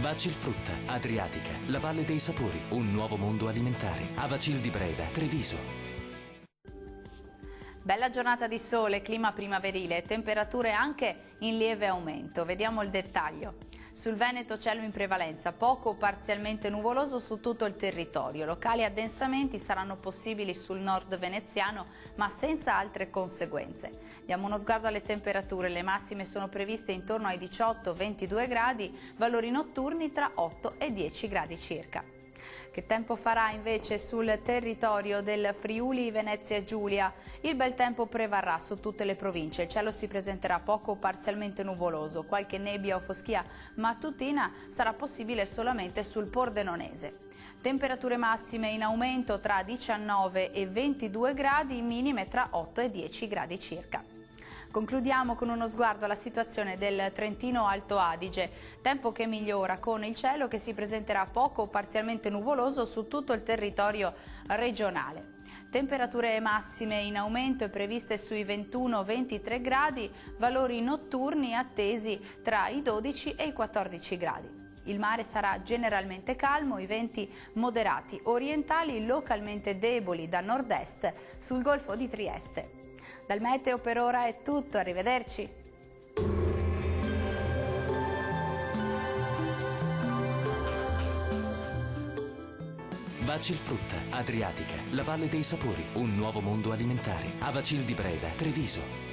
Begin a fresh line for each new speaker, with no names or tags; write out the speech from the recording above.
Vacilfrutta, Adriatica, la Valle dei Sapori, un nuovo mondo alimentare. Avacil di Breda, Treviso.
Bella giornata di sole, clima primaverile, temperature anche in lieve aumento. Vediamo il dettaglio. Sul Veneto cielo in prevalenza, poco o parzialmente nuvoloso su tutto il territorio. Locali addensamenti saranno possibili sul nord veneziano, ma senza altre conseguenze. Diamo uno sguardo alle temperature. Le massime sono previste intorno ai 18-22 gradi, valori notturni tra 8 e 10 gradi circa. Che tempo farà invece sul territorio del Friuli Venezia Giulia? Il bel tempo prevarrà su tutte le province, il cielo si presenterà poco o parzialmente nuvoloso, qualche nebbia o foschia mattutina sarà possibile solamente sul Pordenonese. Temperature massime in aumento tra 19 e 22 gradi, minime tra 8 e 10 gradi circa. Concludiamo con uno sguardo alla situazione del Trentino Alto Adige, tempo che migliora con il cielo che si presenterà poco o parzialmente nuvoloso su tutto il territorio regionale. Temperature massime in aumento e previste sui 21-23 gradi, valori notturni attesi tra i 12 e i 14 gradi. Il mare sarà generalmente calmo, i venti moderati orientali localmente deboli da nord-est sul Golfo di Trieste. Dal meteo per ora è tutto, arrivederci.
Vacilfrutta, Adriatica, la Valle dei Sapori, un nuovo mondo alimentare. Avacil di Breda, Treviso.